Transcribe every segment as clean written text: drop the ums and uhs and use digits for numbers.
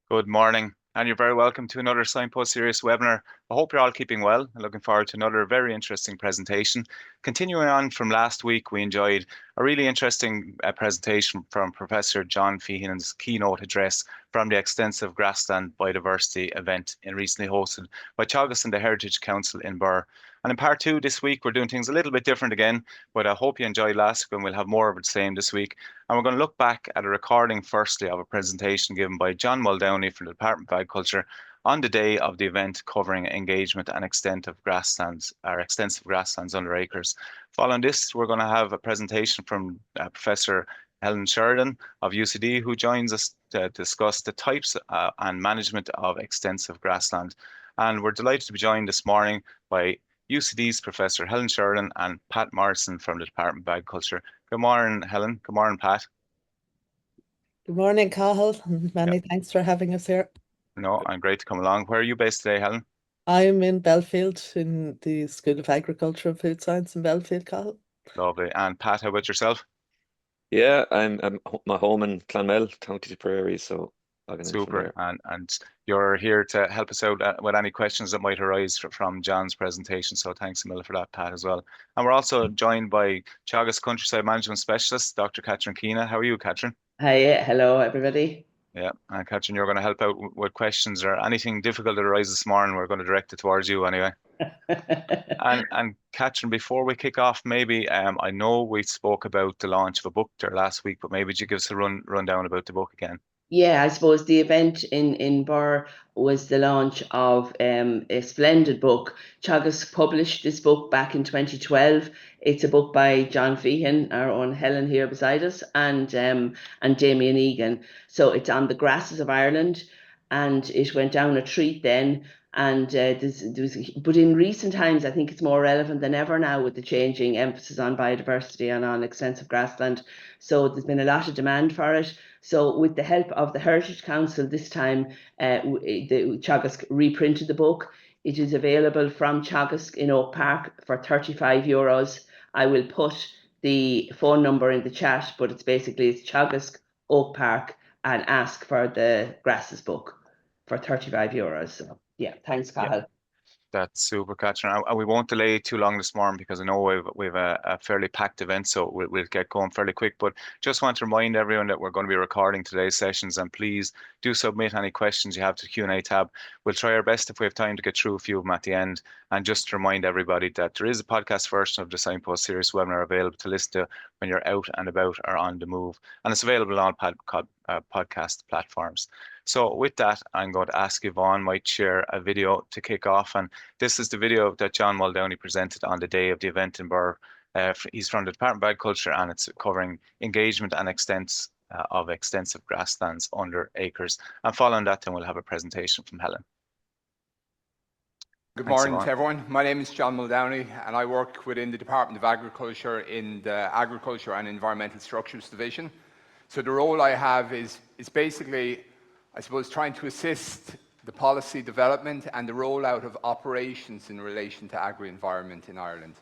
Good morning, and you're very welcome to another Signpost Series webinar. I hope you're all keeping well and looking forward to another very interesting presentation. Continuing on from last week, we enjoyed a really interesting presentation from Professor John Feehan's keynote address from the extensive grassland biodiversity event recently hosted by Teagasc and the Heritage Council in Birr. And in part two this week, we're doing things a little bit different again, but I hope you enjoyed last week and we'll have more of the same this week. And we're going to look back at a recording, firstly, of a presentation given by John Muldowney from the Department of Agriculture on the day of the event covering engagement and extent of grasslands, or extensive grasslands under acres. Following this, we're going to have a presentation from Professor Helen Sheridan of UCD, who joins us to discuss the types and management of extensive grassland. And we're delighted to be joined this morning by UCD's Professor Helen Sheridan and Pat Morrisson from the Department of Agriculture. Good morning, Helen. Good morning, Pat. Good morning, Cathal, and many thanks for having us here. No, I'm great to come along. Where are you based today, Helen? I'm in Belfield in the School of Agriculture and Food Science in Belfield, Cathal. Lovely. And Pat, how about yourself? Yeah, I'm my home in Clonmel, County Tipperary, so logging in from Super. there. And you're here to help us out with any questions that might arise from John's presentation. So thanks a million for that, Pat, as well. And we're also joined by Teagasc Countryside Management Specialist, Dr. Keena. How are you, Catherine? Hi, hello, everybody. Yeah, and Catherine, you're going to help out with questions or anything difficult that arises this morning. We're going to direct it towards you anyway. And Catherine, before we kick off, maybe I know we spoke about the launch of a book there last week, but maybe you give us a rundown about the book again. Yeah, I suppose the event in Birr was the launch of a splendid book. Teagasc published this book back in 2012. It's a book by John Feehan, our own Helen here beside us, and Damien Egan. So it's on the grasses of Ireland, and it went down a treat then. And but in recent times, I think it's more relevant than ever now with the changing emphasis on biodiversity and on extensive grassland. So there's been a lot of demand for it. So with the help of the Heritage Council this time, the Teagasc reprinted the book. It is available from Teagasc in Oak Park for €35. I will put the phone number in the chat, but it's Teagasc Oak Park and ask for the Grasses book for €35. So yeah, thanks, Cathal. Yeah. That's super, Catherine. And we won't delay too long this morning because I know we've a fairly packed event, so we'll get going fairly quick. But just want to remind everyone that we're going to be recording today's sessions, and please do submit any questions you have to the Q&A tab. We'll try our best if we have time to get through a few of them at the end. And just to remind everybody that there is a podcast version of the Signpost Series webinar available to listen to when you're out and about or on the move, and it's available on podcast platforms. So with that, I'm going to ask Yvonne might share a video to kick off. And this is the video that John Muldowney presented on the day of the event in Birr. He's from the Department of Agriculture, and it's covering engagement and extents of extensive grasslands under acres. And following that, then we'll have a presentation from Helen. Good morning to everyone. My name is John Muldowney, and I work within the Department of Agriculture in the Agriculture and Environmental Structures Division. So the role I have is basically, I suppose, trying to assist the policy development and the rollout of operations in relation to agri-environment in Ireland.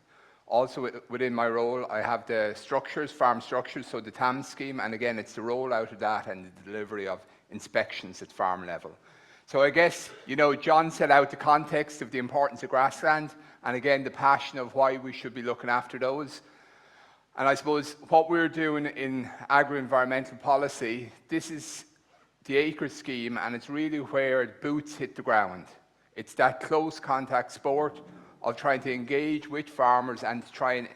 Also within my role, I have the structures, farm structures, so the TAM scheme, and again, it's the rollout of that and the delivery of inspections at farm level. So I guess, John set out the context of the importance of grassland, and again, the passion of why we should be looking after those. And I suppose what we're doing in agri-environmental policy, this is the acre scheme, and it's really where boots hit the ground. It's that close contact sport of trying to engage with farmers and to try and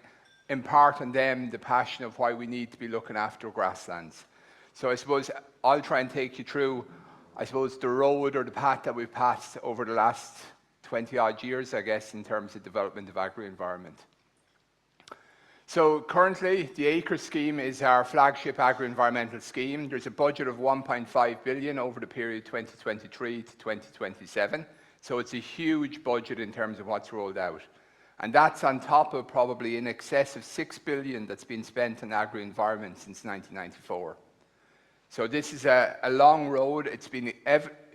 impart on them the passion of why we need to be looking after grasslands. So I suppose I'll try and take you through, the road or the path that we've passed over the last 20 odd years, I guess, in terms of development of agri-environment. So currently, the acre scheme is our flagship agri-environmental scheme. There's a budget of 1.5 billion over the period 2023 to 2027. So it's a huge budget in terms of what's rolled out. And that's on top of probably in excess of 6 billion that's been spent on agri-environment since 1994. So this is a long road. It's been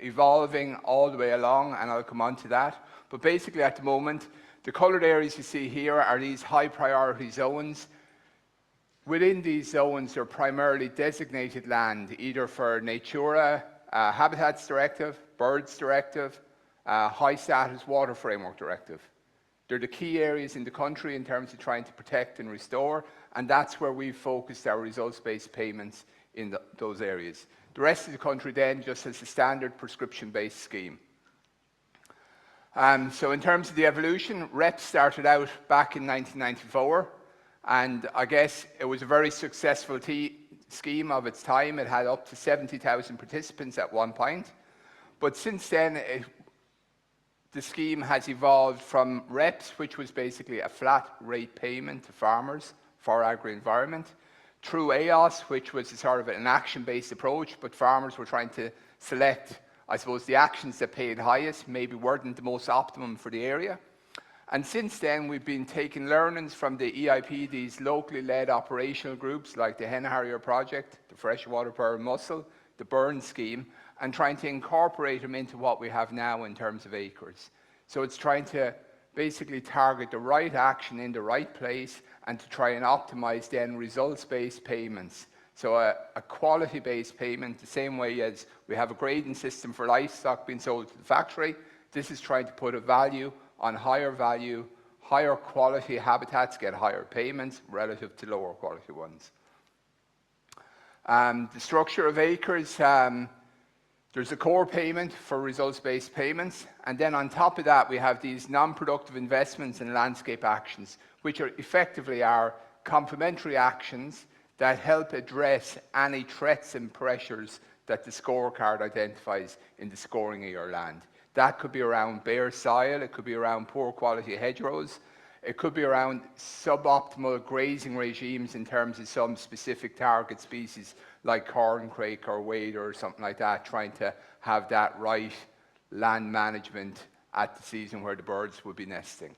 evolving all the way along, and I'll come on to that. But basically at the moment, the coloured areas you see here are these high priority zones. Within these zones are primarily designated land, either for Natura Habitats Directive, Birds Directive, High Status Water Framework Directive. They're the key areas in the country in terms of trying to protect and restore, and that's where we've focused our results-based payments in those areas. The rest of the country then just has a standard prescription-based scheme. So in terms of the evolution, REP started out back in 1994, and I guess it was a very successful scheme of its time. It had up to 70,000 participants at one point, but since then the scheme has evolved from REPS, which was basically a flat rate payment to farmers for agri-environment, through AOS, which was a sort of an action-based approach, but farmers were trying to select, I suppose, the actions that paid highest, maybe weren't the most optimum for the area. And since then, we've been taking learnings from the EIP, these locally led operational groups like the Hen Harrier Project, the Freshwater Burn Mussel, the Burn Scheme, and trying to incorporate them into what we have now in terms of acres. So it's trying to basically target the right action in the right place and to try and optimize then results-based payments. So a quality-based payment, the same way as we have a grading system for livestock being sold to the factory, this is trying to put a value on higher value, higher quality habitats get higher payments relative to lower quality ones. The structure of acres, there's a core payment for results-based payments, and then on top of that we have these non-productive investments and landscape actions, which are effectively our complementary actions that help address any threats and pressures that the scorecard identifies in the scoring of your land. That could be around bare soil, it could be around poor quality hedgerows, it could be around suboptimal grazing regimes in terms of some specific target species like corncrake or wader or something like that, trying to have that right land management at the season where the birds would be nesting.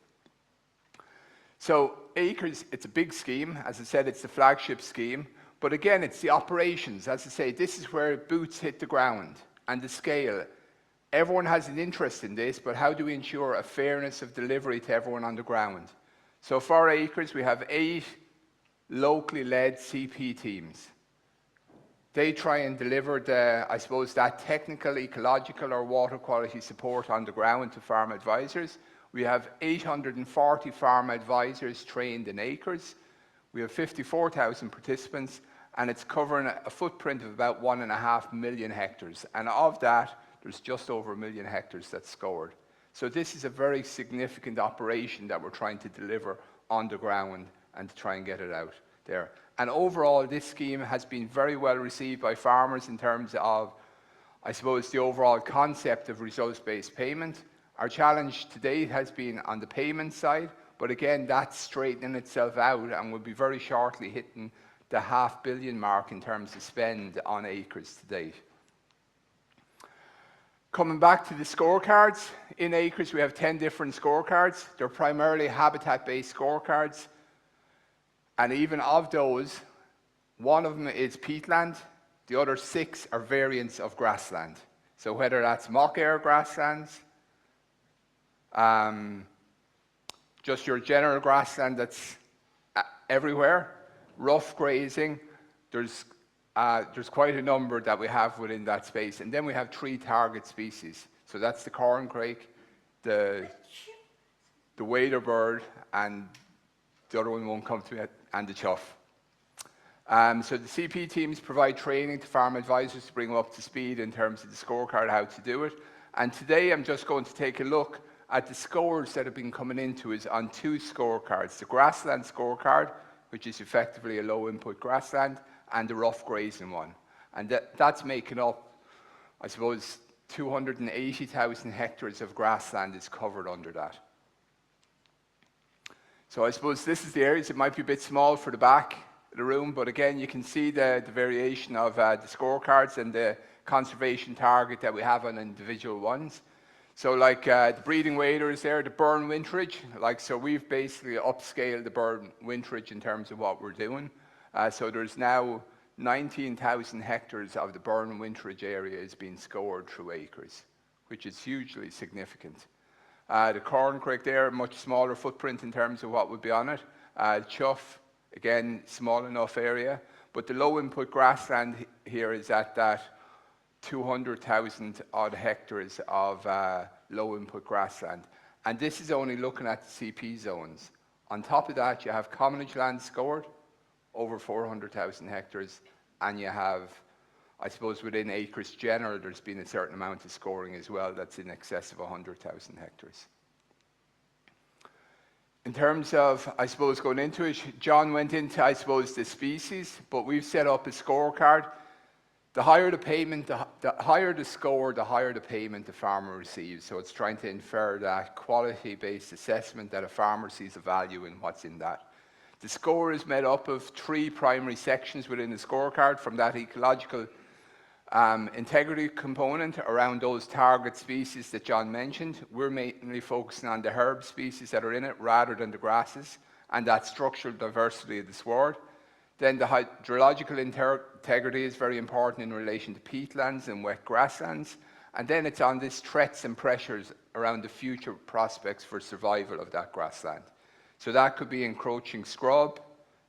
So acres, it's a big scheme. As I said, it's the flagship scheme. But again, it's the operations. As I say, this is where boots hit the ground and the scale. Everyone has an interest in this, but how do we ensure a fairness of delivery to everyone on the ground? So for acres, we have 8 locally led CP teams. They try and deliver I suppose, that technical, ecological or water quality support on the ground to farm advisors. We have 840 farm advisors trained in acres. We have 54,000 participants, and it's covering a footprint of about 1.5 million hectares. And of that, there's just over 1 million hectares that's scored. So this is a very significant operation that we're trying to deliver on the ground and to try and get it out there. And overall, this scheme has been very well received by farmers in terms of, I suppose, the overall concept of results-based payment. Our challenge to date has been on the payment side, but again, that's straightening itself out and will be very shortly hitting the $500 million mark in terms of spend on acres to date. Coming back to the scorecards, in acres we have 10 different scorecards. They're primarily habitat-based scorecards, and even of those, one of them is peatland, the other 6 are variants of grassland. So whether that's mock air grasslands, just your general grassland that's everywhere, rough grazing, there's quite a number that we have within that space. And then we have 3 target species. So that's the corncrake, the wader bird, and the other one won't come to me, and the chough. So the CP teams provide training to farm advisors to bring them up to speed in terms of the scorecard, how to do it. And today I'm just going to take a look at the scores that have been coming into us on 2 scorecards. The grassland scorecard, which is effectively a low input grassland, and the rough grazing one. And that's making up, I suppose, 280,000 hectares of grassland is covered under that. So I suppose this is the areas. It might be a bit small for the back of the room, but again, you can see the variation of the scorecards and the conservation target that we have on individual ones. So like the breeding waders there, the burn winterage, so we've basically upscaled the burn winterage in terms of what we're doing. So there's now 19,000 hectares of the burn winterage area is being scored through acres, which is hugely significant. The corncrake there, much smaller footprint in terms of what would be on it. Chough, again, small enough area. But the low input grassland here is at that 200,000 odd hectares of low input grassland. And this is only looking at the CP zones. On top of that, you have commonage land scored, over 400,000 hectares, and you have, I suppose, within acres general, there's been a certain amount of scoring as well that's in excess of 100,000 hectares. In terms of, I suppose, going into it, John went into, I suppose, the species, but we've set up a scorecard. The higher the payment, the higher the score, the higher the payment the farmer receives. So it's trying to infer that quality-based assessment that a farmer sees a value in what's in that. The score is made up of 3 primary sections within the scorecard, from that ecological integrity component around those target species that John mentioned. We're mainly focusing on the herb species that are in it rather than the grasses, and that structural diversity of the sward. Then the hydrological integrity is very important in relation to peatlands and wet grasslands. And then it's on these threats and pressures around the future prospects for survival of that grassland. So that could be encroaching scrub,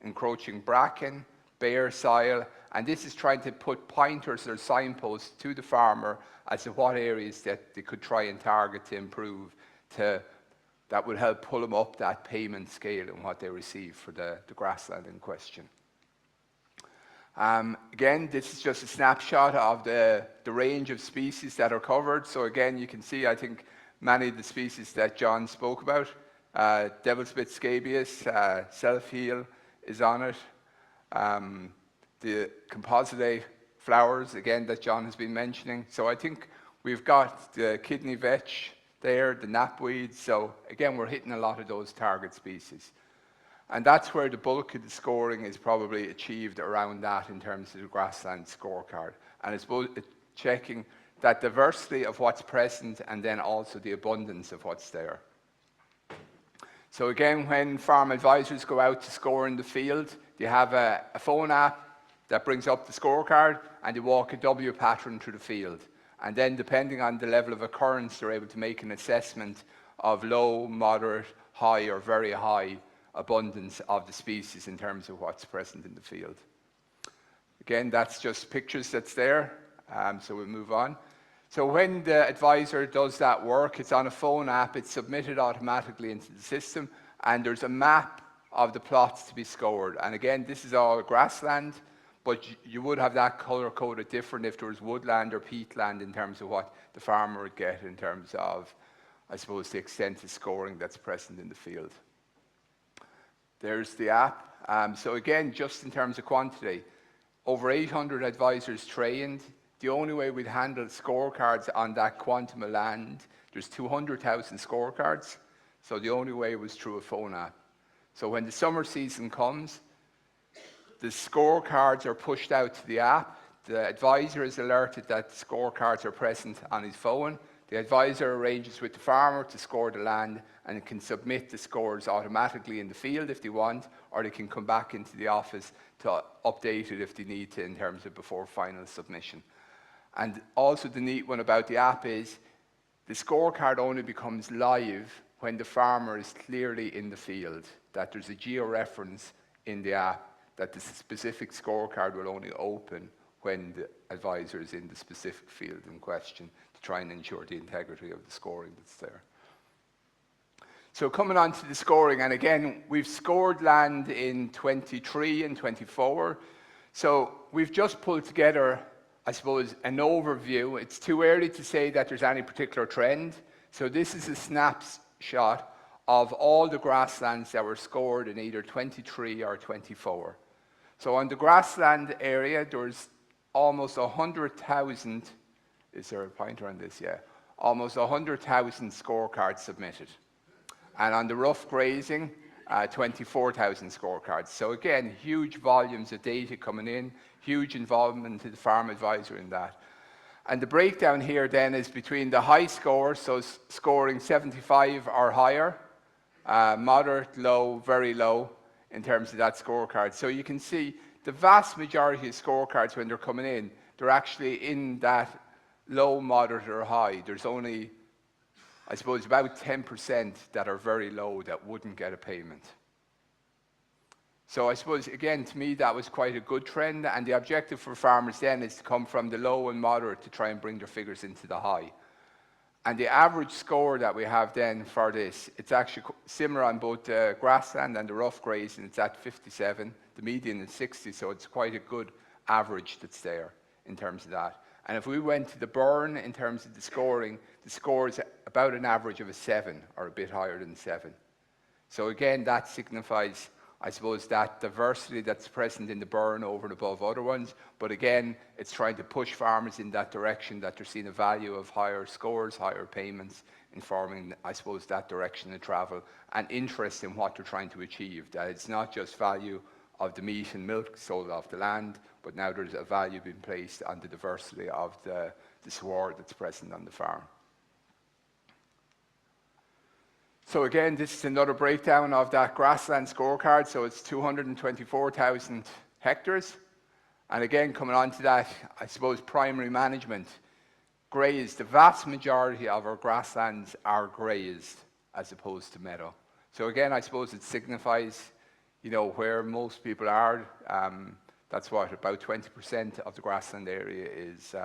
encroaching bracken, bare soil, and this is trying to put pointers or signposts to the farmer as to what areas that they could try and target to improve, that would help pull them up that payment scale and what they receive for the grassland in question. Again, this is just a snapshot of the range of species that are covered. So again, you can see, I think, many of the species that John spoke about. Devil's Bit scabious, self-heal is on it. The compositae flowers, again, that John has been mentioning. So I think we've got the kidney vetch there, the knapweed. So again, we're hitting a lot of those target species. And that's where the bulk of the scoring is probably achieved around that in terms of the grassland scorecard. And it's both checking that diversity of what's present and then also the abundance of what's there. So again, when farm advisors go out to score in the field, you have a phone app that brings up the scorecard, and you walk a W pattern through the field. And then depending on the level of occurrence, they're able to make an assessment of low, moderate, high, or very high abundance of the species in terms of what's present in the field. Again, that's just pictures that's there, so we'll move on. So when the advisor does that work, it's on a phone app, it's submitted automatically into the system, and there's a map of the plots to be scored. And again, this is all grassland, but you would have that color coded different if there was woodland or peatland in terms of what the farmer would get in terms of, I suppose, the extent of scoring that's present in the field. There's the app. So again, just in terms of quantity, over 800 advisors trained. The only way we'd handle scorecards on that quantum of land, there's 200,000 scorecards, so the only way was through a phone app. So when the summer season comes, the scorecards are pushed out to the app. The advisor is alerted that the scorecards are present on his phone. The advisor arranges with the farmer to score the land and can submit the scores automatically in the field if they want, or they can come back into the office to update it if they need to in terms of before final submission. And also the neat one about the app is the scorecard only becomes live when the farmer is clearly in the field, that there's a geo-reference in the app, that the specific scorecard will only open when the advisor is in the specific field in question to try and ensure the integrity of the scoring that's there. So coming on to the scoring, and again, we've scored land in 23 and 24. So we've just pulled together, I suppose, an overview. It's too early to say that there's any particular trend. So this is a snapshot of all the grasslands that were scored in either 23 or 24. So on the grassland area, there's almost 100,000, is there a pointer on this? Yeah. Almost 100,000 scorecards submitted. And on the rough grazing, 24,000 scorecards. So again, huge volumes of data coming in, huge involvement to the farm advisor in that. And the breakdown here then is between the high scores, so scoring 75 or higher, moderate, low, very low in terms of that scorecard. So you can see the vast majority of scorecards when they're coming in, they're actually in that low, moderate or high. There's only, I suppose, about 10% that are very low that wouldn't get a payment. So I suppose, again, to me, that was quite a good trend. And the objective for farmers then is to come from the low and moderate to try and bring their figures into the high. And the average score that we have then for this, it's actually similar on both the grassland and the rough grazing. It's at 57. The median is 60, so it's quite a good average that's there in terms of that. And if we went to the burn in terms of the score is about an average of a 7 or a bit higher than 7. So again, that signifies, I suppose, that diversity that's present in the burn over and above other ones. But again, it's trying to push farmers in that direction, that they're seeing a value of higher scores, higher payments, informing, I suppose, that direction of travel and interest in what they're trying to achieve. That it's not just value of the meat and milk sold off the land, but now there's a value being placed on the diversity of the sward that's present on the farm. So again, this is another breakdown of that grassland scorecard. So it's 224,000 hectares. And again, coming on to that, I suppose, primary management. Grazed, the vast majority of our grasslands are grazed as opposed to meadow. So again, I suppose it signifies, where most people are. That's what, about 20% of the grassland area is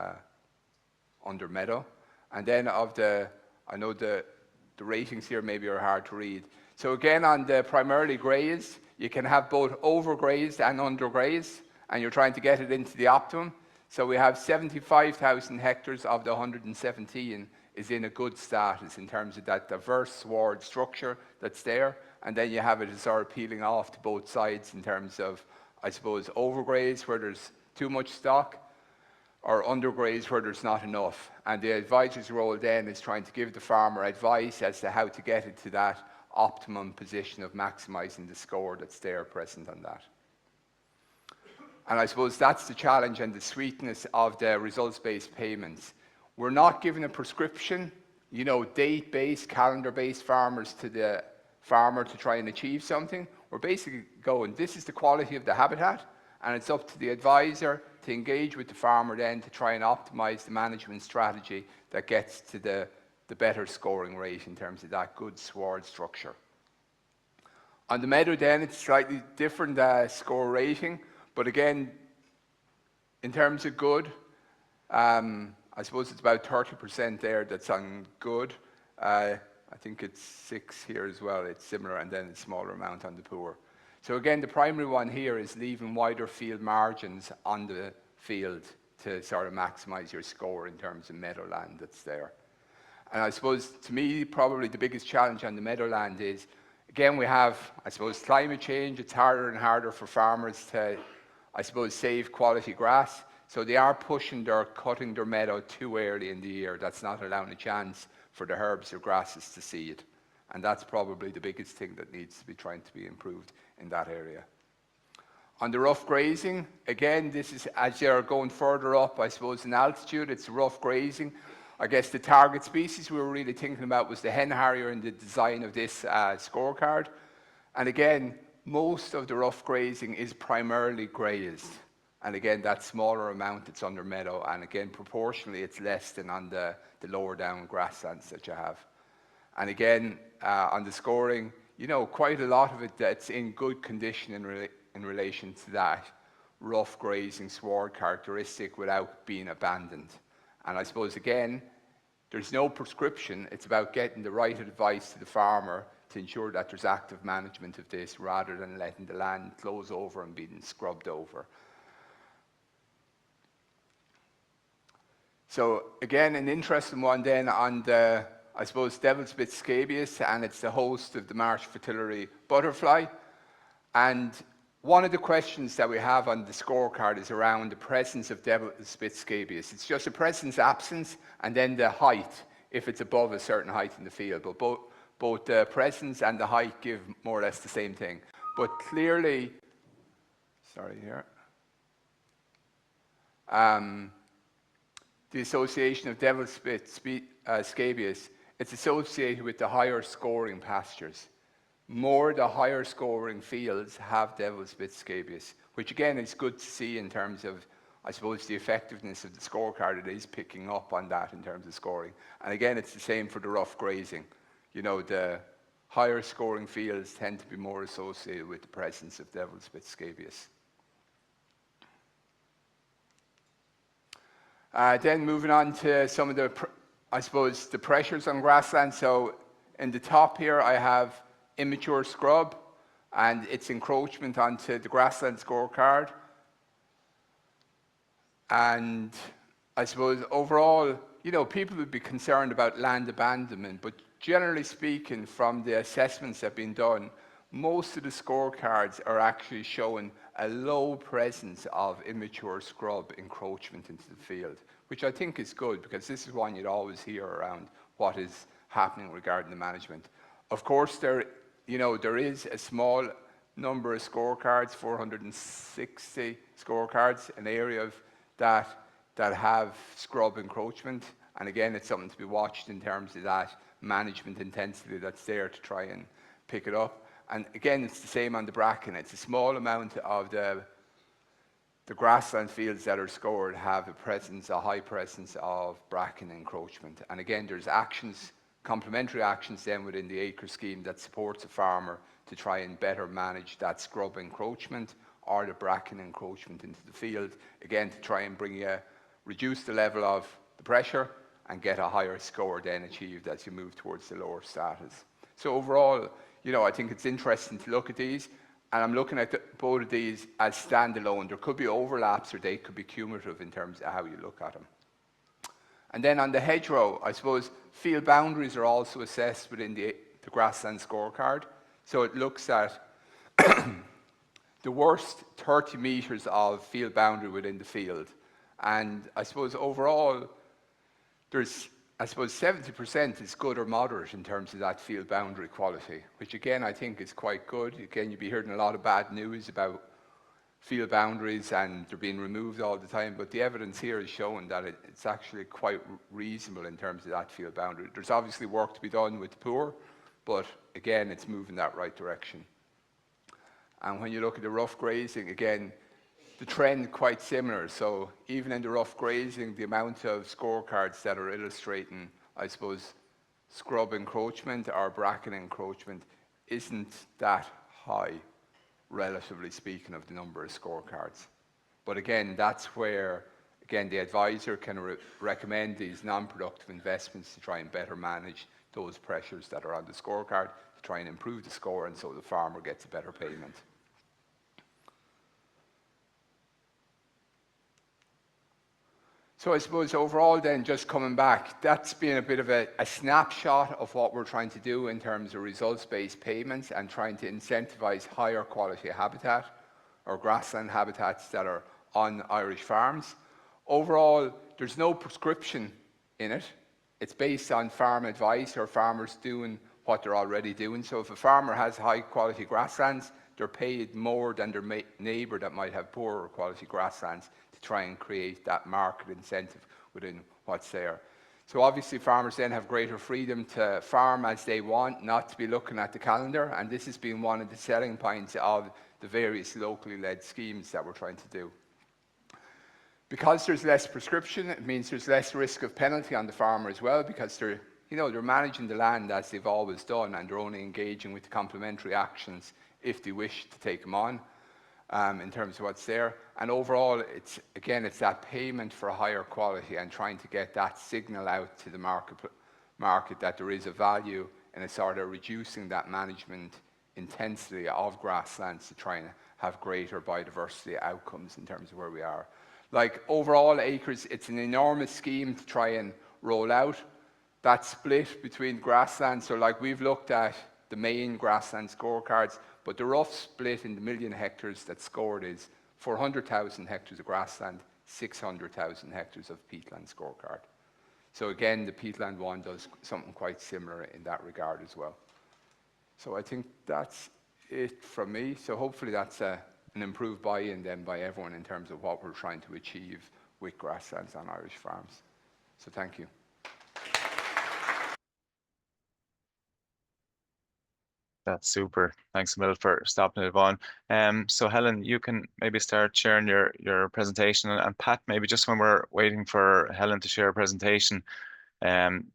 under meadow. And then I know the ratings here maybe are hard to read. So again, on the primarily grazed, you can have both overgrazed and undergrazed, and you're trying to get it into the optimum. So we have 75,000 hectares of the 117 is in a good status in terms of that diverse sward structure that's there. And then you have it sort of peeling off to both sides in terms of, I suppose, overgrazed where there's too much stock, or undergrazed where there's not enough. And the advisor's role then is trying to give the farmer advice as to how to get it to that optimum position of maximizing the score that's there present on that. And I suppose that's the challenge and the sweetness of the results-based payments. We're not giving a prescription, date-based, calendar-based farmers to the farmer to try and achieve something. We're basically going, this is the quality of the habitat, and it's up to the advisor to engage with the farmer then to try and optimize the management strategy that gets to the better scoring rate in terms of that good sward structure. On the meadow then, it's slightly different score rating, but again, in terms of good, I suppose it's about 30% there that's on good. I think it's 6 here as well, it's similar, and then a smaller amount on the poor. So again, the primary one here is leaving wider field margins on the field to sort of maximize your score in terms of meadowland that's there. And I suppose, to me, probably the biggest challenge on the meadowland is, again, we have, I suppose, climate change. It's harder and harder for farmers to, I suppose, save quality grass. So they are cutting their meadow too early in the year. That's not allowing a chance for the herbs or grasses to seed. And that's probably the biggest thing that needs to be trying to be improved in that area. On the rough grazing, again, this is as you're going further up, I suppose, in altitude, it's rough grazing. I guess the target species we were really thinking about was the hen harrier in the design of this scorecard. And again, most of the rough grazing is primarily grazed. And again, that smaller amount that's under meadow. And again, proportionally, it's less than on the lower down grasslands that you have. And again, on the scoring, quite a lot of it that's in good condition in relation to that rough grazing sward characteristic without being abandoned. And I suppose, again, there's no prescription. It's about getting the right advice to the farmer to ensure that there's active management of this rather than letting the land close over and being scrubbed over. So again, an interesting one then on the, I suppose, devil's bit scabious, and it's the host of the marsh fritillary butterfly. And one of the questions that we have on the scorecard is around the presence of devil's bit scabious. It's just a presence, absence, and then the height, if it's above a certain height in the field. But both the presence and the height give more or less the same thing. But clearly, the association of devil's bit scabious, it's associated with the higher scoring pastures. The higher scoring fields have devil's bit scabious, which again is good to see in terms of, I suppose, the effectiveness of the scorecard. It is picking up on that in terms of scoring. And again, it's the same for the rough grazing. The higher scoring fields tend to be more associated with the presence of devil's bit scabious. Then moving on to some of the, I suppose, the pressures on grassland. So in the top here, I have immature scrub and its encroachment onto the grassland scorecard. And I suppose overall, you know, people would be concerned about land abandonment, but generally speaking, from the assessments that have been done, most of the scorecards are actually showing a low presence of immature scrub encroachment into the field, which I think is good, because this is one you'd always hear around what is happening regarding the management. Of course, there is a small number of scorecards, 460 scorecards, an area of that have scrub encroachment, and again, it's something to be watched in terms of that management intensity that's there to try and pick it up. And again, it's the same on the bracken. It's a small amount of the grassland fields that are scored have a high presence of bracken encroachment. And again, there's actions, complementary actions then within the acre scheme that supports a farmer to try and better manage that scrub encroachment or the bracken encroachment into the field, again, to try and reduce the level of the pressure and get a higher score then achieved as you move towards the lower status. So overall, you know, I think it's interesting to look at these, and I'm looking at both of these as standalone. There could be overlaps or they could be cumulative in terms of how you look at them. And then on the hedgerow, I suppose field boundaries are also assessed within the grassland scorecard. So it looks at the worst 30 metres of field boundary within the field. And I suppose overall, there's, 70% is good or moderate in terms of that field boundary quality, which again, I think is quite good. Again, you'll be hearing a lot of bad news about field boundaries and they're being removed all the time, but the evidence here is showing that it's actually quite reasonable in terms of that field boundary. There's obviously work to be done with the poor, but again, it's moving that right direction. And when you look at the rough grazing, again, the trend quite similar. So even in the rough grazing, the amount of scorecards that are illustrating, I suppose, scrub encroachment or bracken encroachment isn't that high, relatively speaking, of the number of scorecards. But again, that's where, again, the advisor can recommend these non-productive investments to try and better manage those pressures that are on the scorecard, to try and improve the score, and so the farmer gets a better payment. So I suppose overall then, just coming back, that's been a bit of a snapshot of what we're trying to do in terms of results-based payments and trying to incentivize higher quality habitat or grassland habitats that are on Irish farms. Overall, there's no prescription in it. It's based on farm advice or farmers doing what they're already doing. So if a farmer has high quality grasslands, they're paid more than their neighbour that might have poorer quality grasslands to try and create that market incentive within what's there. So obviously farmers then have greater freedom to farm as they want, not to be looking at the calendar, and this has been one of the selling points of the various locally led schemes that we're trying to do. Because there's less prescription, it means there's less risk of penalty on the farmer as well, because they're managing the land as they've always done, and they're only engaging with the complementary actions if they wish to take them on, in terms of what's there. And overall, it's that payment for a higher quality and trying to get that signal out to the market that there is a value in a sort of reducing that management intensity of grasslands to try and have greater biodiversity outcomes in terms of where we are. Like overall acres, it's an enormous scheme to try and roll out. That split between grasslands, so like we've looked at the main grassland scorecards, but the rough split in the million hectares that's scored is 400,000 hectares of grassland, 600,000 hectares of peatland scorecard. So again, the peatland one does something quite similar in that regard as well. So I think that's it from me. So hopefully that's an improved buy-in then by everyone in terms of what we're trying to achieve with grasslands on Irish farms. So thank you. That's super. Thanks, Emil, for stopping it on. So Helen, you can maybe start sharing your presentation, and Pat, maybe just when we're waiting for Helen to share a presentation,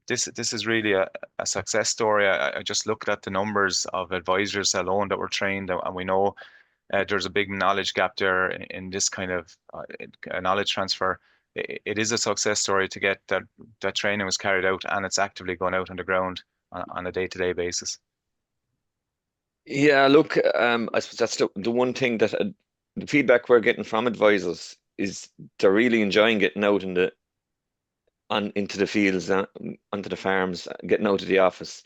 This is really a success story. I just looked at the numbers of advisors alone that were trained, and we know there's a big knowledge gap there in this kind of knowledge transfer. It is a success story to get that training was carried out, and it's actively going out on the ground on a day-to-day basis. Yeah, look, I suppose that's the one thing that the feedback we're getting from advisors is they're really enjoying getting out into the fields, onto the farms, getting out of the office.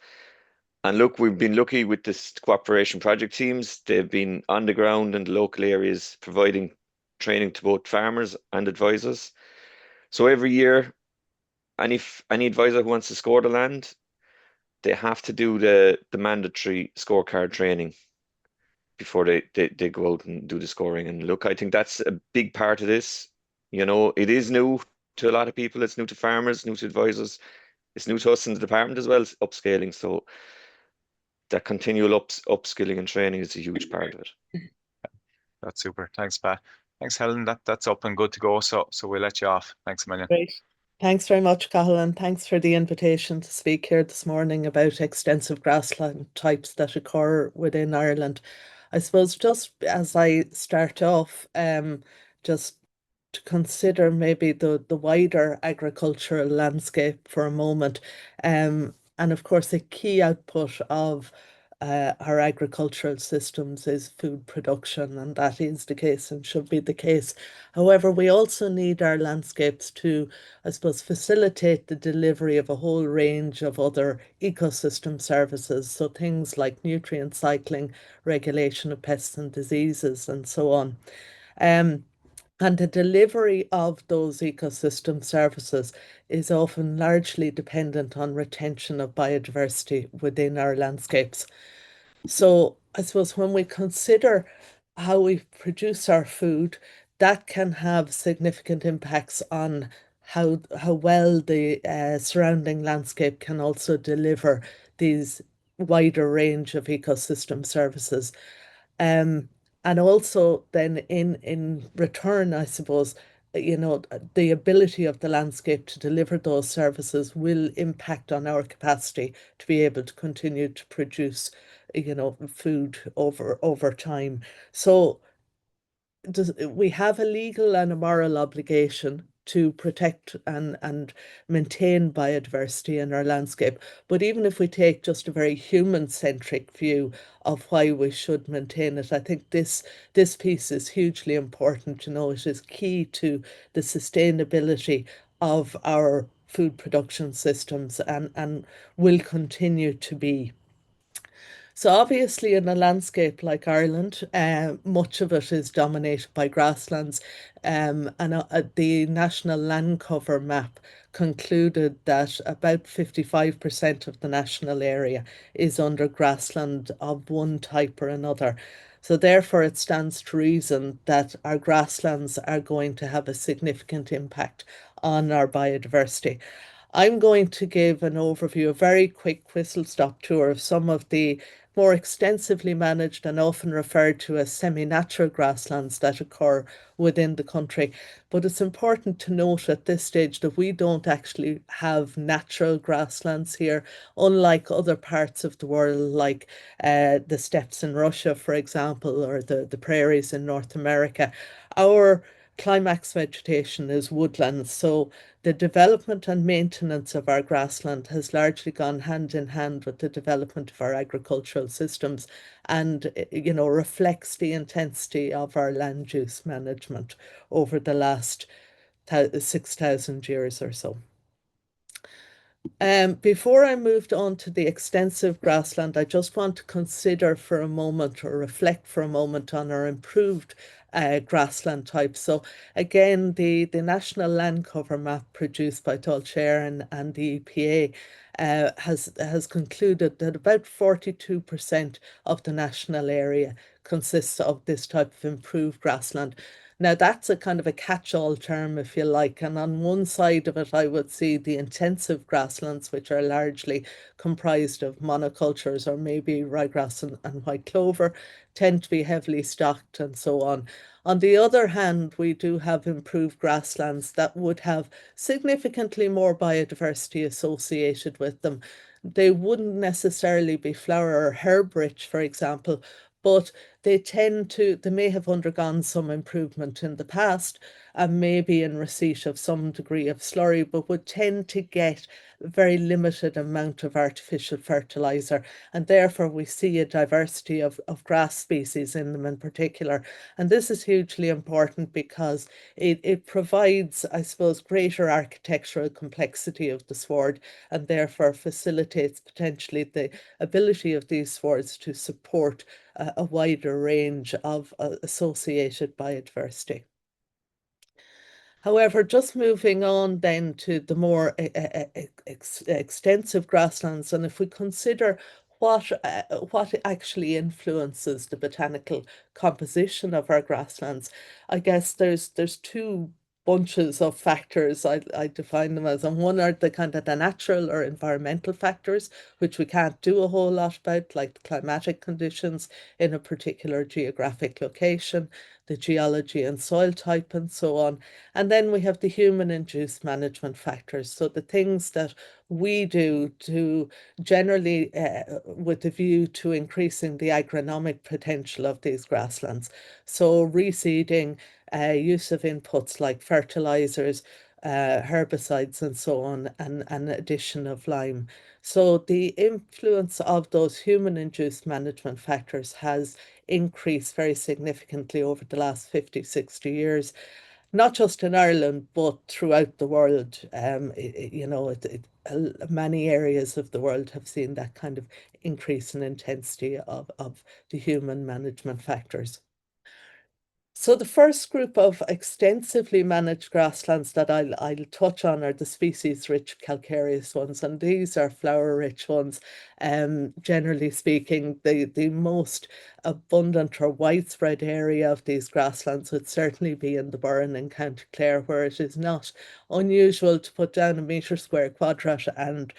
And look, we've been lucky with this cooperation project teams. They've been on the ground in the local areas, providing training to both farmers and advisors. So every year, any advisor who wants to score the land, they have to do the mandatory scorecard training before they go out and do the scoring. And look, I think that's a big part of this. You know, it is new to a lot of people. It's new to farmers, new to advisors. It's new to us in the department as well, upscaling. So that continual upskilling and training is a huge part of it. That's super. Thanks, Pat. Thanks, Helen. That's up and good to go. So we'll let you off. Thanks a million. Great. Thanks very much, Cathal, and thanks for the invitation to speak here this morning about extensive grassland types that occur within Ireland. I suppose just as I start off, just to consider maybe the wider agricultural landscape for a moment. And of course, a key output of our agricultural systems is food production, and that is the case and should be the case. However, we also need our landscapes to, I suppose, facilitate the delivery of a whole range of other ecosystem services. So things like nutrient cycling, regulation of pests and diseases, and so on. And the delivery of those ecosystem services is often largely dependent on retention of biodiversity within our landscapes. So I suppose when we consider how we produce our food, that can have significant impacts on how well the surrounding landscape can also deliver these wider range of ecosystem services. And also then in return, I suppose, the ability of the landscape to deliver those services will impact on our capacity to be able to continue to produce, food over time. So we have a legal and a moral obligation to protect and maintain biodiversity in our landscape. But even if we take just a very human-centric view of why we should maintain it, I think this piece is hugely important. It is key to the sustainability of our food production systems and will continue to be. So obviously in a landscape like Ireland, much of it is dominated by grasslands, and the National Land Cover map concluded that about 55% of the national area is under grassland of one type or another. So therefore it stands to reason that our grasslands are going to have a significant impact on our biodiversity. I'm going to give an overview, a very quick whistle-stop tour of some of the more extensively managed and often referred to as semi-natural grasslands that occur within the country. But it's important to note at this stage that we don't actually have natural grasslands here, unlike other parts of the world, like the steppes in Russia, for example, or the prairies in North America. Our climax vegetation is woodlands, so the development and maintenance of our grassland has largely gone hand in hand with the development of our agricultural systems and, reflects the intensity of our land use management over the last 6,000 years or so. Before I moved on to the extensive grassland, I just want to consider for a moment or reflect for a moment on our improved grassland types. So again, the National Land Cover map produced by Dáil Éireann and the EPA has concluded that about 42% of the national area consists of this type of improved grassland. Now, that's a kind of a catch-all term, if you like. And on one side of it, I would see the intensive grasslands, which are largely comprised of monocultures or maybe ryegrass and white clover, tend to be heavily stocked and so on. On the other hand, we do have improved grasslands that would have significantly more biodiversity associated with them. They wouldn't necessarily be flower or herb rich, for example, but they may have undergone some improvement in the past and maybe in receipt of some degree of slurry, but would tend to get a very limited amount of artificial fertilizer. And therefore we see a diversity of grass species in them in particular. And this is hugely important because it provides, I suppose, greater architectural complexity of the sward and therefore facilitates potentially the ability of these swards to support a wider range of associated biodiversity. However, just moving on then to the more extensive grasslands, and if we consider what actually influences the botanical composition of our grasslands, I guess there's two bunches of factors I define them as, and one are the kind of the natural or environmental factors, which we can't do a whole lot about, like the climatic conditions in a particular geographic location, the geology and soil type and so on. And then we have the human-induced management factors, so the things that we do to generally with a view to increasing the agronomic potential of these grasslands. So reseeding, use of inputs like fertilizers, herbicides and so on, and addition of lime. So the influence of those human-induced management factors has increased very significantly over the last 50, 60 years, not just in Ireland, but throughout the world. Many areas of the world have seen that kind of increase in intensity of the human management factors. So the first group of extensively managed grasslands that I'll touch on are the species-rich calcareous ones, and these are flower-rich ones. Generally speaking, the most abundant or widespread area of these grasslands would certainly be in the Burren in County Clare, where it is not unusual to put down a metre square quadrat and,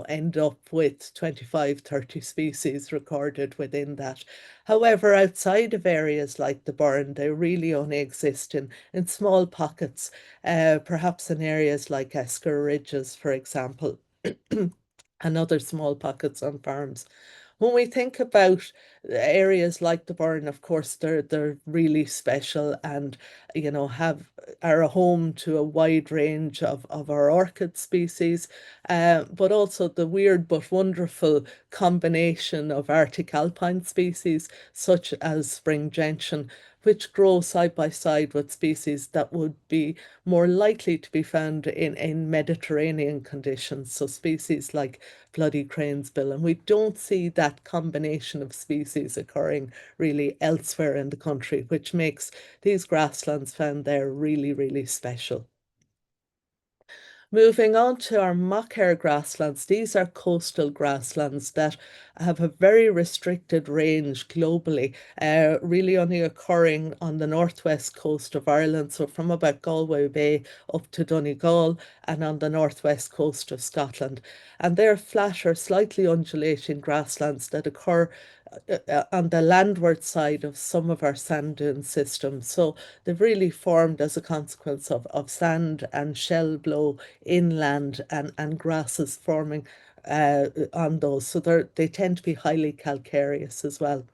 end up with 25, 30 species recorded within that. However, outside of areas like the Burren, they really only exist in small pockets, perhaps in areas like Esker Ridges, for example, and other small pockets on farms. When we think about areas like the Burren, of course, they're really special and, are a home to a wide range of our orchid species, but also the weird but wonderful combination of Arctic alpine species, such as spring gentian, which grow side by side with species that would be more likely to be found in Mediterranean conditions, so species like bloody cranesbill. And we don't see that combination of species occurring really elsewhere in the country, which makes these grasslands found there really, really special. Moving on to our mock-air grasslands, these are coastal grasslands that have a very restricted range globally, really only occurring on the northwest coast of Ireland, so from about Galway Bay up to Donegal, and on the northwest coast of Scotland. And they're flat or slightly undulating grasslands that occur on the landward side of some of our sand dune systems. So they've really formed as a consequence of sand and shell blow inland and grasses forming on those. So they tend to be highly calcareous as well.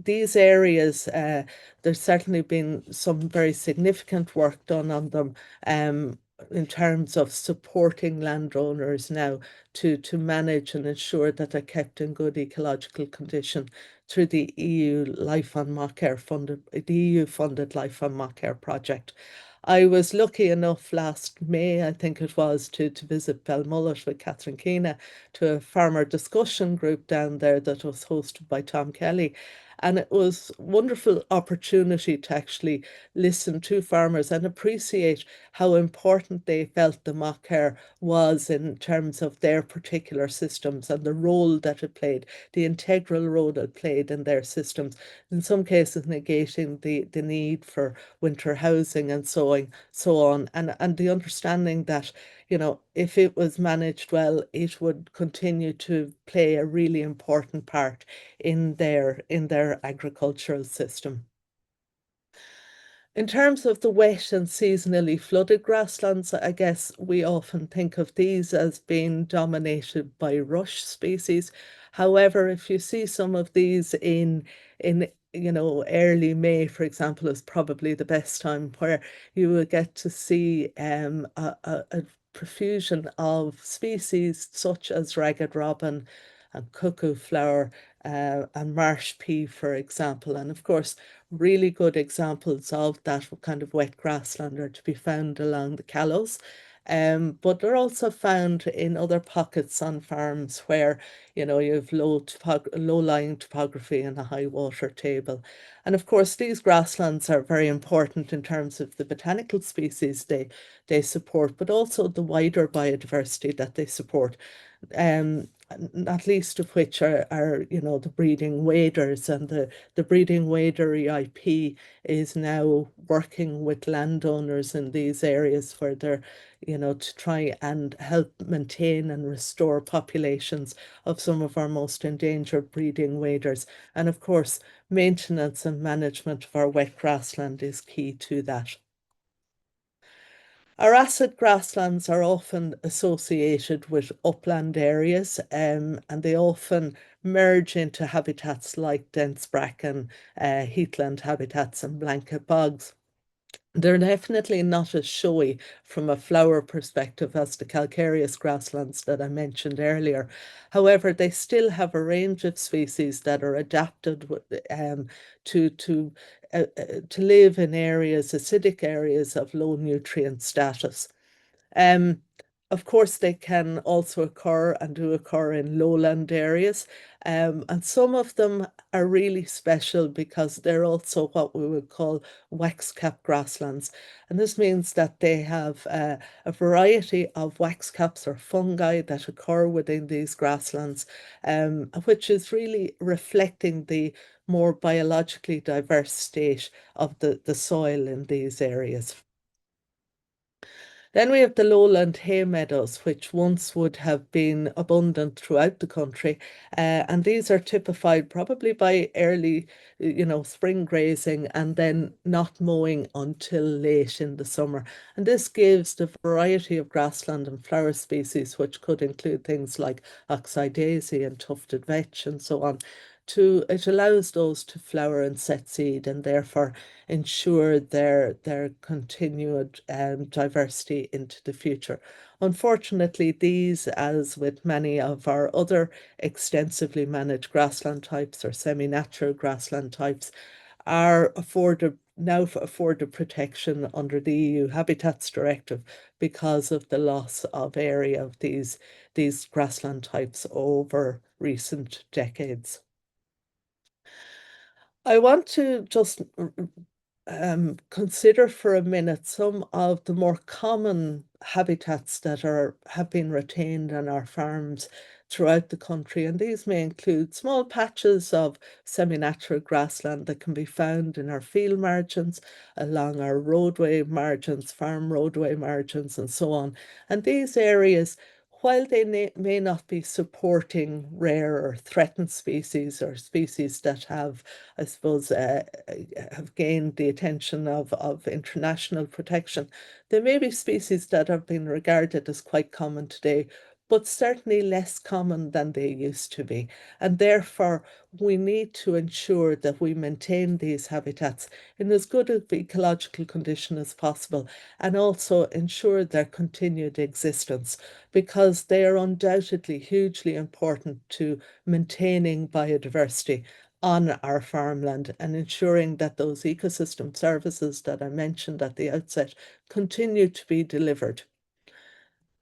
These areas, there's certainly been some very significant work done on them in terms of supporting landowners now to manage and ensure that they're kept in good ecological condition through the EU Life on Mock-Air funded Life on Mock-Air project. I was lucky enough last May, I think it was, to visit Belmullet with Catherine Keena to a farmer discussion group down there that was hosted by Tom Kelly. And it was a wonderful opportunity to actually listen to farmers and appreciate how important they felt the mock care was in terms of their particular systems and the role that it played, the integral role it played in their systems, in some cases negating the need for winter housing and so on, and the understanding that, if it was managed well, it would continue to play a really important part in their agricultural system. In terms of the wet and seasonally flooded grasslands, I guess we often think of these as being dominated by rush species. However, if you see some of these in early May, for example, is probably the best time where you will get to see a profusion of species such as ragged robin and cuckoo flower and marsh pea, for example. And of course, really good examples of that kind of wet grassland are to be found along the Callows. But they're also found in other pockets on farms where, you have low-lying topography and a high water table. And of course, these grasslands are very important in terms of the botanical species they support, but also the wider biodiversity that they support. Not least of which are the breeding waders, and the breeding wader EIP is now working with landowners in these areas where they're to try and help maintain and restore populations of some of our most endangered breeding waders. And of course, maintenance and management of our wet grassland is key to that. Our acid grasslands are often associated with upland areas, and they often merge into habitats like dense bracken, heathland habitats and blanket bogs. They're definitely not as showy from a flower perspective as the calcareous grasslands that I mentioned earlier. However, they still have a range of species that are adapted to live in acidic areas of low nutrient status. Of course, they can also occur and do occur in lowland areas, and some of them are really special because they're also what we would call wax-cap grasslands. And this means that they have a variety of wax caps or fungi that occur within these grasslands, which is really reflecting the more biologically diverse state of the soil in these areas. Then we have the lowland hay meadows, which once would have been abundant throughout the country. And these are typified probably by early, spring grazing and then not mowing until late in the summer. And this gives the variety of grassland and flower species, which could include things like oxeye daisy and tufted vetch and so on. It allows those to flower and set seed, and therefore ensure their continued diversity into the future. Unfortunately, these, as with many of our other extensively managed grassland types or semi-natural grassland types, are afforded protection under the EU Habitats Directive because of the loss of area of these grassland types over recent decades. I want to just consider for a minute some of the more common habitats that have been retained on our farms throughout the country, and these may include small patches of semi-natural grassland that can be found in our field margins, along our roadway margins, farm roadway margins, and so on. And these areas, while they may not be supporting rare or threatened species or species that have, I suppose, have gained the attention of international protection, there may be species that have been regarded as quite common today, but certainly less common than they used to be. And therefore, we need to ensure that we maintain these habitats in as good an ecological condition as possible, and also ensure their continued existence, because they are undoubtedly hugely important to maintaining biodiversity on our farmland and ensuring that those ecosystem services that I mentioned at the outset continue to be delivered.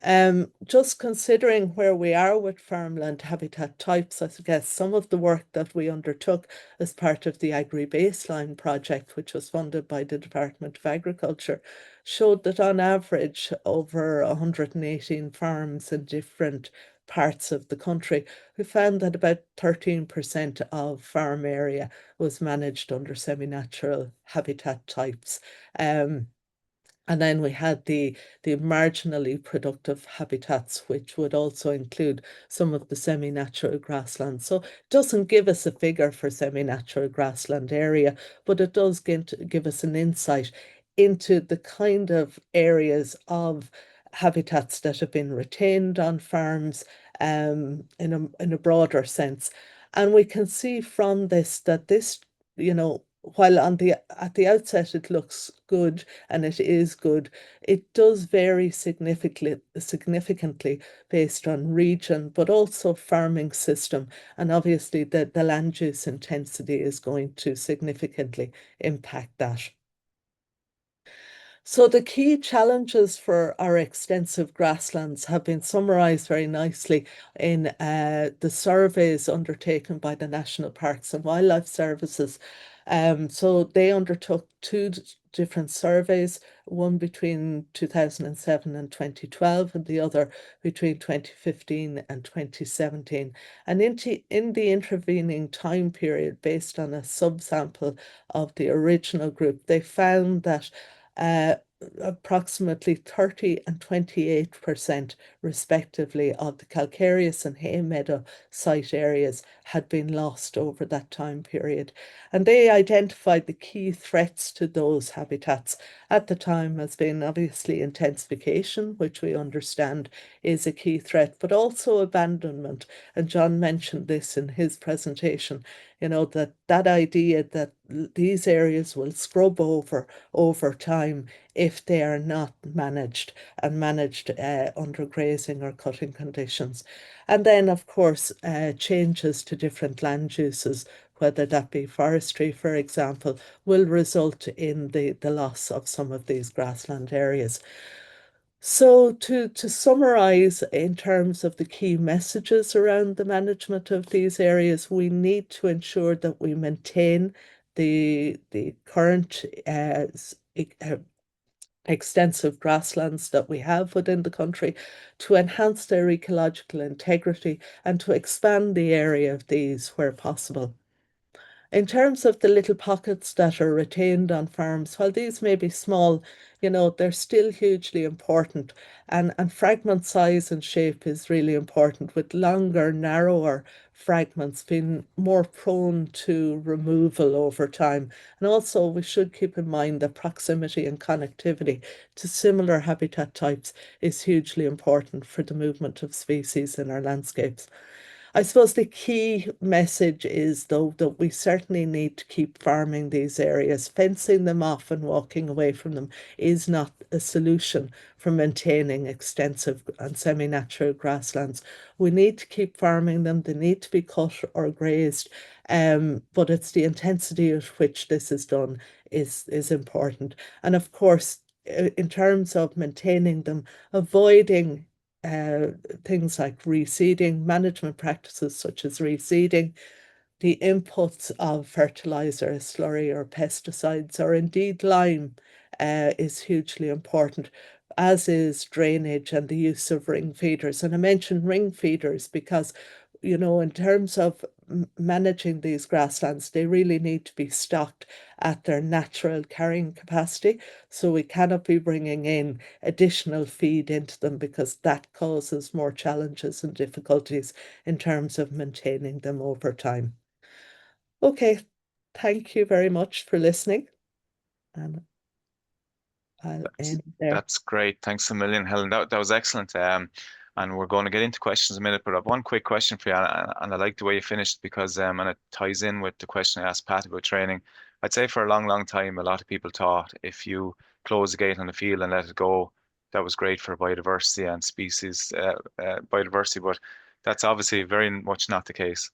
Just considering where we are with farmland habitat types, I guess some of the work that we undertook as part of the Agri-Baseline project, which was funded by the Department of Agriculture, showed that on average over 118 farms in different parts of the country, we found that about 13% of farm area was managed under semi-natural habitat types. And then we had the marginally productive habitats, which would also include some of the semi-natural grasslands. So it doesn't give us a figure for semi-natural grassland area, but it does give us an insight into the kind of areas of habitats that have been retained on farms in a broader sense. And we can see from this that this, while at the outset it looks good, and it is good, it does vary significantly based on region, but also farming system. And obviously the land use intensity is going to significantly impact that. So the key challenges for our extensive grasslands have been summarised very nicely in the surveys undertaken by the National Parks and Wildlife Services. So they undertook two different surveys, one between 2007 and 2012 and the other between 2015 and 2017. And in the intervening time period, based on a subsample of the original group, they found that approximately 30 and 28% respectively of the calcareous and hay meadow site areas had been lost over that time period. And they identified the key threats to those habitats at the time as being obviously intensification, which we understand is a key threat, but also abandonment. And John mentioned this in his presentation, that idea that these areas will scrub over time if they are not managed under grazing or cutting conditions. And then, of course, changes to different land uses, whether that be forestry, for example, will result in the loss of some of these grassland areas. So to summarize in terms of the key messages around the management of these areas, we need to ensure that we maintain the current extensive grasslands that we have within the country, to enhance their ecological integrity and to expand the area of these where possible. In terms of the little pockets that are retained on farms, while these may be small, they're still hugely important. And fragment size and shape is really important, with longer, narrower fragments being more prone to removal over time. And also we should keep in mind that proximity and connectivity to similar habitat types is hugely important for the movement of species in our landscapes. I suppose the key message is, though, that we certainly need to keep farming these areas. Fencing them off and walking away from them is not a solution for maintaining extensive and semi-natural grasslands. We need to keep farming them. They need to be cut or grazed, but it's the intensity at which this is done is important. And of course, in terms of maintaining them, avoiding things like reseeding, management practices such as reseeding, the inputs of fertilizer, slurry or pesticides, or indeed lime is hugely important, as is drainage and the use of ring feeders. And I mentioned ring feeders because, in terms of managing these grasslands, they really need to be stocked at their natural carrying capacity. So we cannot be bringing in additional feed into them, because that causes more challenges and difficulties in terms of maintaining them over time. Okay, thank you very much for listening. And I'll end there. That's great. Thanks a million, Helen. That was excellent. And we're going to get into questions in a minute, but I have one quick question for you, and I like the way you finished, because and it ties in with the question I asked Pat about training. I'd say for a long, long time, a lot of people thought if you close the gate on the field and let it go, that was great for biodiversity and species biodiversity, but that's obviously very much not the case.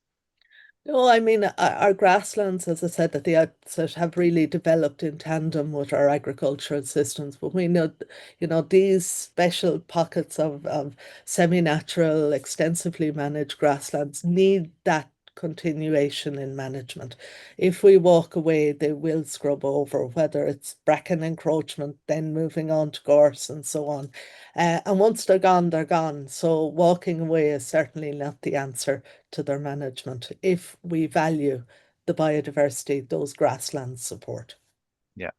No, I mean, our grasslands, as I said at the outset, have really developed in tandem with our agricultural systems. But we know, these special pockets of semi-natural, extensively managed grasslands need that continuation in management. If we walk away, they will scrub over, whether it's bracken encroachment, then moving on to gorse and so on. And once they're gone, they're gone. So walking away is certainly not the answer to their management if we value the biodiversity those grasslands support. Yeah,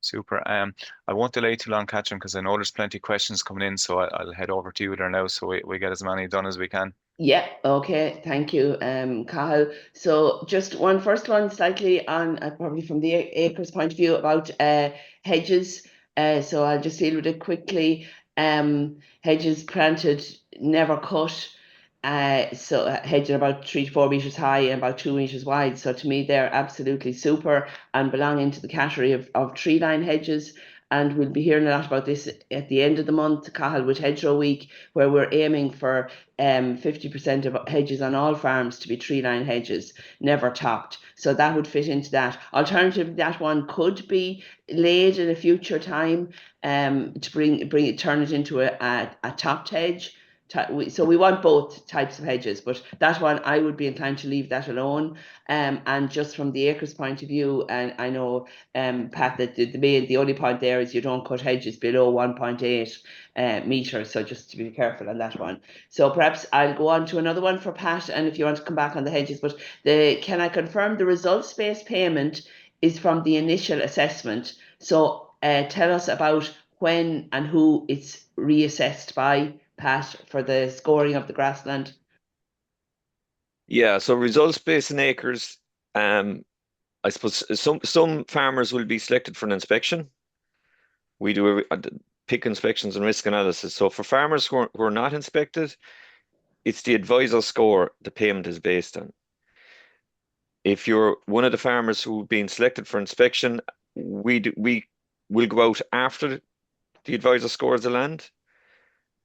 super. I won't delay too long, Catherine, because I know there's plenty of questions coming in, so I'll head over to you there now so we get as many done as we can. Yeah, okay, thank you, Cathal. So just one first one, slightly on probably from the acres point of view about hedges. So I'll just deal with it quickly. Hedges planted, never cut. So hedges are about 3 to 4 meters high and about 2 meters wide. So to me, they're absolutely super and belong into the category of tree line hedges. And we'll be hearing a lot about this at the end of the month, Cathal, with Hedgerow Week, where we're aiming for 50% of hedges on all farms to be tree line hedges, never topped. So that would fit into that. Alternatively, that one could be laid in a future time to turn it into a topped hedge. So we want both types of hedges, but that one I would be inclined to leave that alone. And just from the acres point of view, and I know Pat, that the only point there is you don't cut hedges below 1.8 meters. So just to be careful on that one. So perhaps I'll go on to another one for Pat, and if you want to come back on the hedges, but can I confirm the results-based payment is from the initial assessment? So tell us about when and who it's reassessed by, Pat, for the scoring of the grassland. Yeah, so results based in acres. I suppose some farmers will be selected for an inspection. We do pick inspections and risk analysis. So for farmers who are not inspected, it's the advisor score the payment is based on. If you're one of the farmers who've been selected for inspection, we will go out after the advisor scores the land,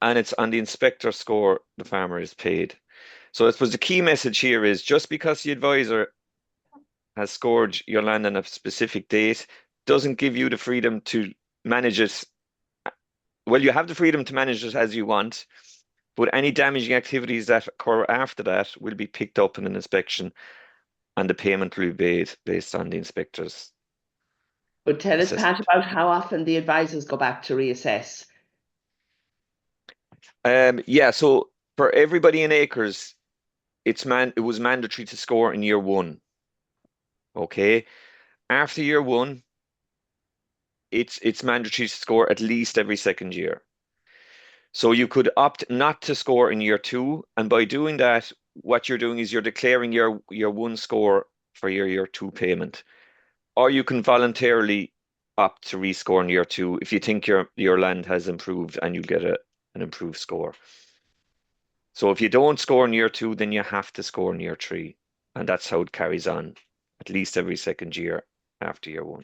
and it's on the inspector score the farmer is paid. So I suppose the key message here is just because the advisor has scored your land on a specific date doesn't give you the freedom to manage it. Well, you have the freedom to manage it as you want, but any damaging activities that occur after that will be picked up in an inspection, and the payment will be made based on the inspector's But tell us, Pat, assessment. about how often the advisors go back to reassess. Yeah, so for everybody in acres, it was mandatory to score in year 1. Okay. After year 1, it's mandatory to score at least every second year. So you could opt not to score in year 2, and by doing that, what you're doing is you're declaring your year 1 score for your year 2 payment. Or you can voluntarily opt to rescore in year 2 if you think your land has improved and you get an improved score. So if you don't score in year 2, then you have to score in year 3. And that's how it carries on, at least every second year after year 1.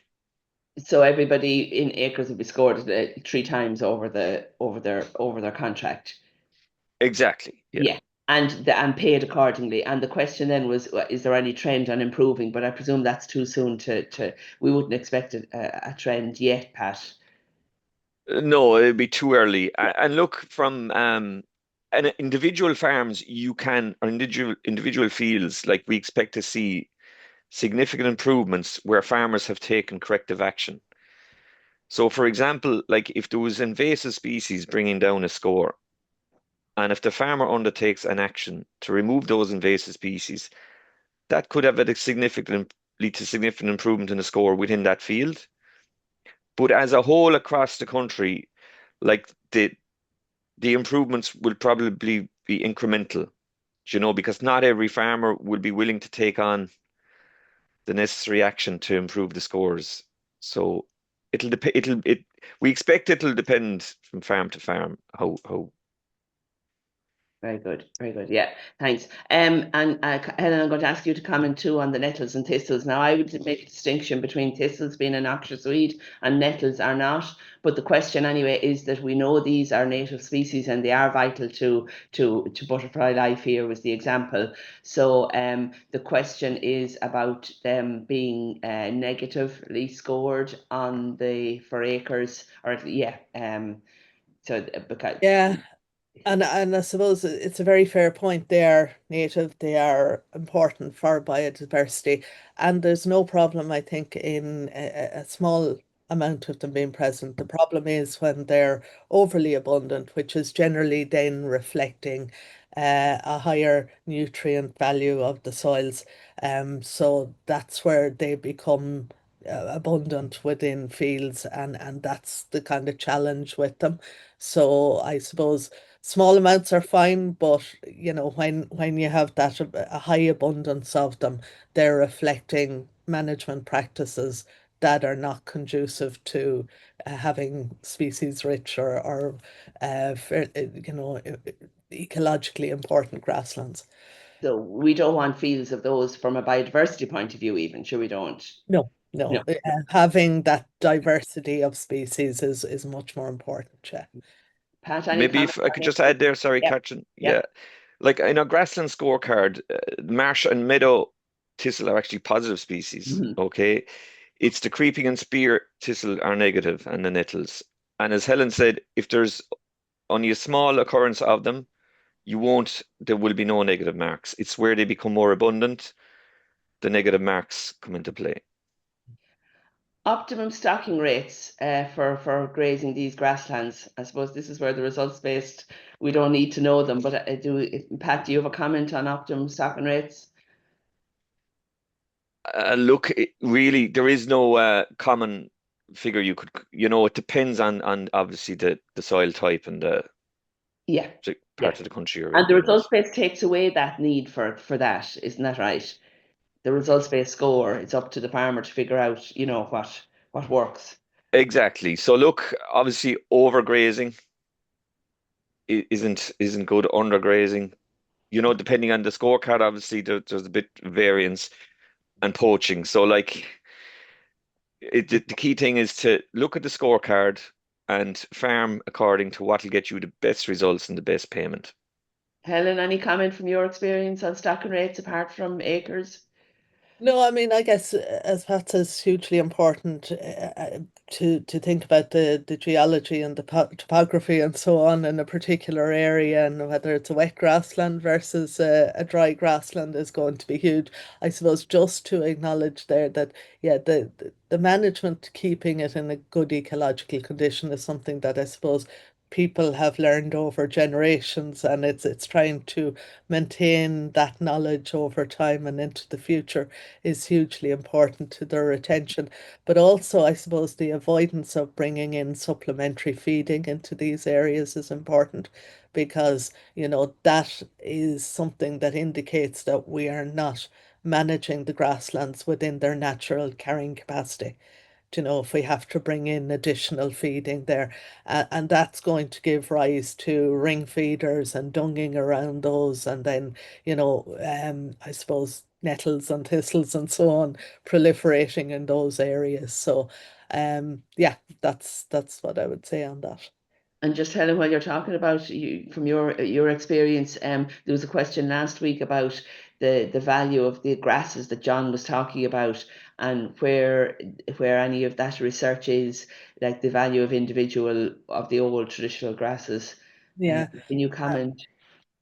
So everybody in acres will be scored 3 times over their contract. Exactly. Yeah. Yeah, and paid accordingly. And the question then was, is there any trend on improving? But I presume that's too soon to we wouldn't expect a trend yet, Pat. No, it'd be too early. And look, from individual farms, or individual fields, like we expect to see significant improvements where farmers have taken corrective action. So, for example, like if there was invasive species bringing down a score, and if the farmer undertakes an action to remove those invasive species, that could have lead to significant improvement in the score within that field. But as a whole across the country, like the improvements will probably be incremental, because not every farmer will be willing to take on the necessary action to improve the scores. So we expect it'll depend from farm to farm how Very good, very good. Yeah, thanks. And Helen, I'm going to ask you to comment too on the nettles and thistles. Now, I would make a distinction between thistles being a noxious weed and nettles are not. But the question anyway is that we know these are native species and they are vital to butterfly life. Here was the example. So the question is about them being negatively scored on the for acres, or yeah. So because Yeah. And I suppose it's a very fair point. They are native, they are important for biodiversity, and there's no problem, I think, in a small amount of them being present. The problem is when they're overly abundant, which is generally then reflecting a higher nutrient value of the soils. So that's where they become abundant within fields, and that's the kind of challenge with them. So I suppose small amounts are fine, but when you have that a high abundance of them, they're reflecting management practices that are not conducive to having species rich or ecologically important grasslands. So we don't want fields of those from a biodiversity point of view, even sure we don't. No, No. no, having that diversity of species is much more important. Yeah. Pat, any Maybe comment if I on could this? just add there, sorry, Yeah, Catherine. yeah. Yeah, like in our grassland scorecard, marsh and meadow thistle are actually positive species. Mhm. Okay, it's the creeping and spear thistle are negative, and the nettles. And as Helen said, if there's only a small occurrence of them, there will be no negative marks. It's where they become more abundant, the negative marks come into play. Optimum stocking rates for grazing these grasslands. I suppose this is where the results based, we don't need to know them, but Pat, do you have a comment on optimum stocking rates? Look, really, there is no common figure you could, it depends on obviously the soil type and the Yeah, yeah. part of the country you're And in. the results based takes away that need for that, isn't that right? The results based score, it's up to the farmer to figure out, what works. Exactly. So look, obviously overgrazing isn't good. Undergrazing, depending on the scorecard, obviously there's a bit variance and poaching. So like the key thing is to look at the scorecard and farm according to what will get you the best results and the best payment. Helen, any comment from your experience on stocking rates apart from acres? No, I mean, I guess as Pat says, hugely important to think about the geology and the topography and so on in a particular area, and whether it's a wet grassland versus a dry grassland is going to be huge. I suppose just to acknowledge there that, yeah, the management keeping it in a good ecological condition is something that I suppose people have learned over generations, and it's trying to maintain that knowledge over time and into the future is hugely important to their retention. But also, I suppose, the avoidance of bringing in supplementary feeding into these areas is important, because, that is something that indicates that we are not managing the grasslands within their natural carrying capacity. If we have to bring in additional feeding there, and that's going to give rise to ring feeders and dunging around those, and then, I suppose nettles and thistles and so on proliferating in those areas. So, yeah, that's what I would say on that. And just Helen, while you're talking about you from your experience, there was a question last week about the value of the grasses that John was talking about, and where any of that research is, like the value of individual of the old traditional grasses. Yeah. Can you comment?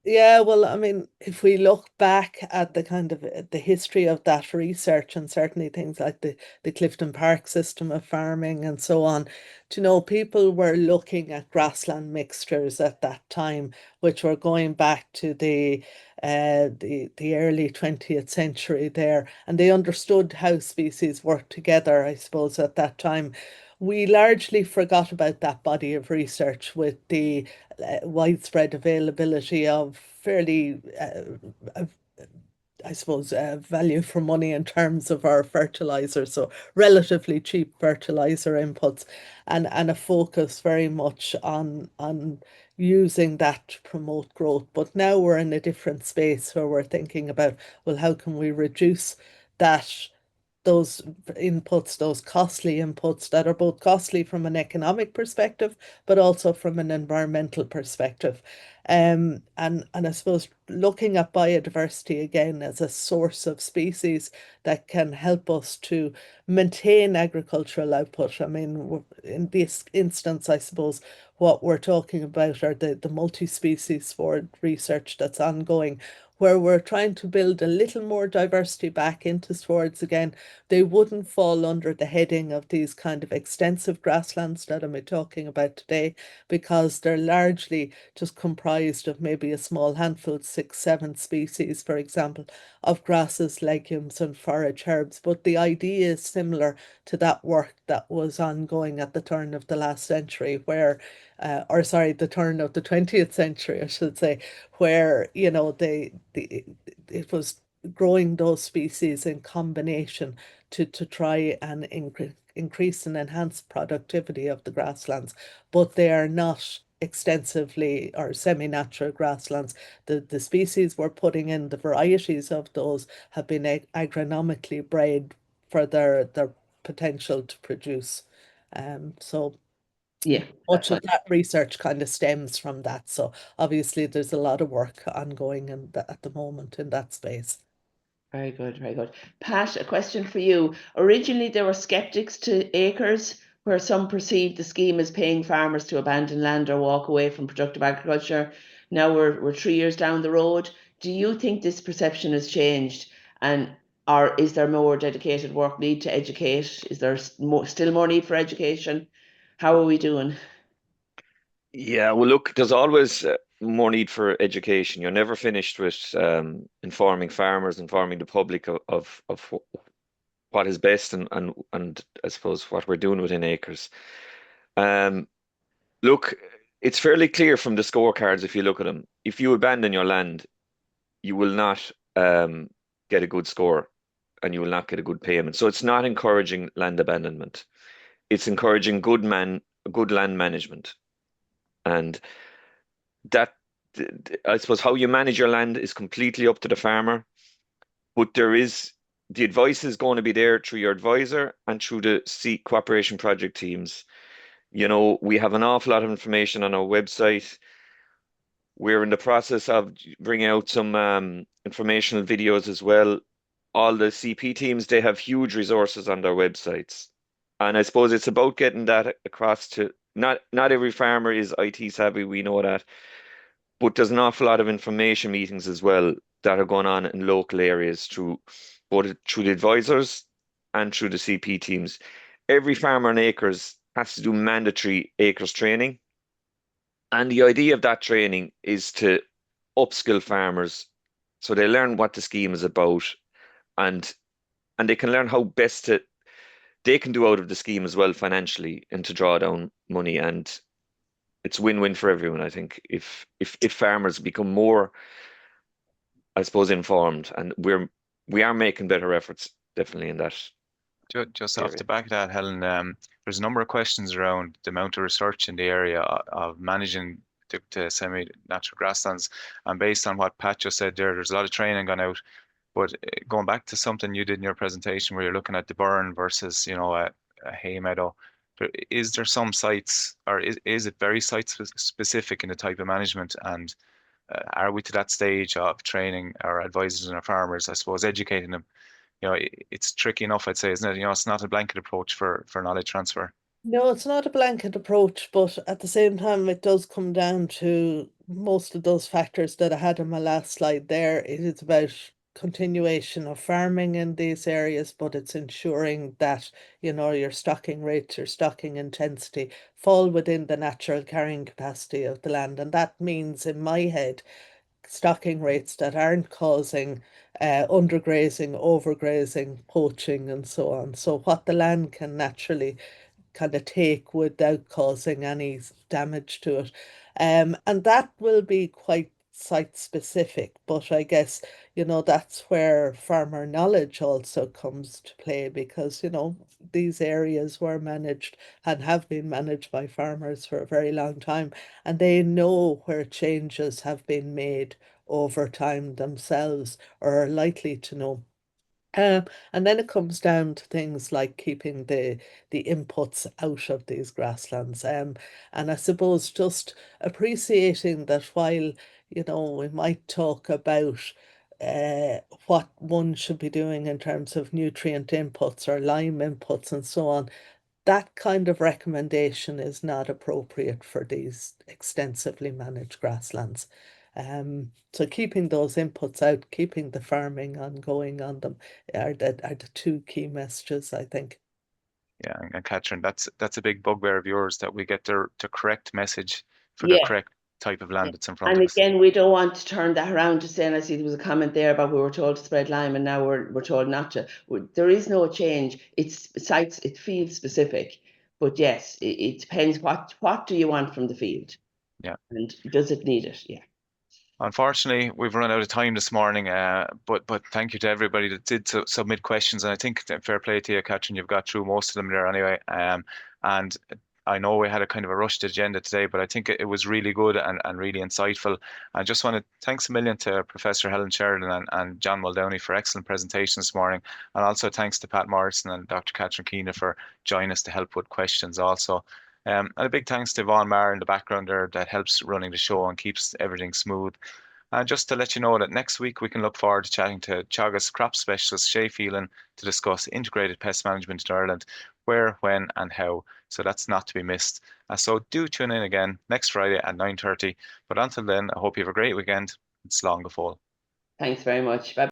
Yeah, well, I mean, if we look back at the kind of the history of that research, and certainly things like the Clifton Park system of farming and so on, people were looking at grassland mixtures at that time, which were going back to the early 20th century there, and they understood how species worked together, I suppose, at that time. We largely forgot about that body of research with the widespread availability of fairly, I suppose, value for money in terms of our fertilizer, so relatively cheap fertilizer inputs, and a focus very much on using that to promote growth. But now we're in a different space where we're thinking about, well, how can we reduce those inputs, those costly inputs that are both costly from an economic perspective, but also from an environmental perspective. And I suppose looking at biodiversity again as a source of species that can help us to maintain agricultural output. I mean, in this instance, I suppose what we're talking about are the multi-species forward research that's ongoing, where we're trying to build a little more diversity back into swords again. They wouldn't fall under the heading of these kind of extensive grasslands that I'm talking about today, because they're largely just comprised of maybe a small handful, 6, 7 species, for example, of grasses, legumes, and forage herbs. But the idea is similar to that work that was ongoing at the turn of the last century, where, or sorry, the turn of the 20th century, I should say, where, you know, it was growing those species in combination to try and increase and enhance productivity of the grasslands, but they are not extensively or semi-natural grasslands. The species we're putting in, the varieties of those have been agronomically bred for their potential to produce. So Yeah, much of that research kind of stems from that. So obviously there's a lot of work ongoing at the moment in that space. very good, very good. Pat, a question for you. Originally, there were skeptics to acres, where some perceived the scheme as paying farmers to abandon land or walk away from productive agriculture. Now we're 3 years down the road. Do you think this perception has changed? And or is there more dedicated work need to educate? Is there still more need for education? How are we doing? Yeah, well, look, there's always more need for education. You're never finished with informing farmers, informing the public of what is best and I suppose what we're doing within acres. Um, Look, it's fairly clear from the scorecards if you look at them. If you abandon your land, you will not get a good score and you will not get a good payment. So it's not encouraging land abandonment. It's encouraging good land management. And that, I suppose, how you manage your land is completely up to the farmer. But the advice is going to be there through your advisor and through the cooperation project teams. You know, we have an awful lot of information on our website. We're in the process of bringing out some informational videos as well. All the CP teams, they have huge resources on their websites. And I suppose it's about getting that across to not every farmer is IT savvy, we know that, but there's an awful lot of information meetings as well that are going on in local areas through both through the advisors and through the CP teams. Every farmer on acres has to do mandatory acres training. And the idea of that training is to upskill farmers so they learn what the scheme is about and they can learn how they can do out of the scheme as well financially and to draw down money. And it's win-win for everyone, I think, if farmers become more, I suppose, informed, and we are making better efforts definitely in that. Just off the back of that, Helen, there's a number of questions around the amount of research in the area of managing the semi-natural grasslands. And based on what Pat just said there's a lot of training gone out. But going back to something you did in your presentation where you're looking at the burn versus, you know, a hay meadow, is there some sites, or is it very site specific in the type of management? And are we to that stage of training our advisors and our farmers, I suppose, educating them? You know, it's tricky enough, I'd say, isn't it? You know, it's not a blanket approach for knowledge transfer. No, it's not a blanket approach, but at the same time, it does come down to most of those factors that I had on my last slide there. It is about continuation of farming in these areas, but it's ensuring that, you know, your stocking rates, your stocking intensity fall within the natural carrying capacity of the land. And that means, in my head, stocking rates that aren't causing undergrazing, overgrazing, poaching, and so on. So what the land can naturally kind of take without causing any damage to it. And that will be quite site specific, but I guess, that's where farmer knowledge also comes to play, because, these areas were managed and have been managed by farmers for a very long time, and they know where changes have been made over time themselves, or are likely to know. And then it comes down to things like keeping the inputs out of these grasslands. And I suppose just appreciating that while, we might talk about what one should be doing in terms of nutrient inputs or lime inputs and so on, that kind of recommendation is not appropriate for these extensively managed grasslands. So keeping those inputs out, keeping the farming ongoing on them are the two key messages, I think. Yeah, and Catherine, that's a big bugbear of yours, that we get the correct message for the Yeah. correct type of land that's in front And of us. again, we don't want to turn that around to say, and I see there was a comment there about we were told to spread lime and now we're told not to. There is no change. It's sites, it field specific. But yes, it depends what do you want from the field? Yeah. And does it need it? Yeah. Unfortunately, we've run out of time this morning, but thank you to everybody that did submit questions. And I think fair play to you, Catherine, you've got through most of them there anyway. And I know we had a kind of a rushed agenda today, but I think it was really good and really insightful. I just want to thanks a million to Professor Helen Sheridan and John Muldowney for excellent presentations this morning. And also thanks to Pat Morrisson and Dr. Catherine Keena for joining us to help with questions also. And a big thanks to Yvonne Maher in the background there that helps running the show and keeps everything smooth. And just to let you know that next week we can look forward to chatting to Teagasc crop specialist Shay Phelan to discuss integrated pest management in Ireland, where, when and how. So that's not to be missed. So do tune in again next Friday at 9:30. But until then, I hope you have a great weekend. It's long before. Thanks very much. Bye.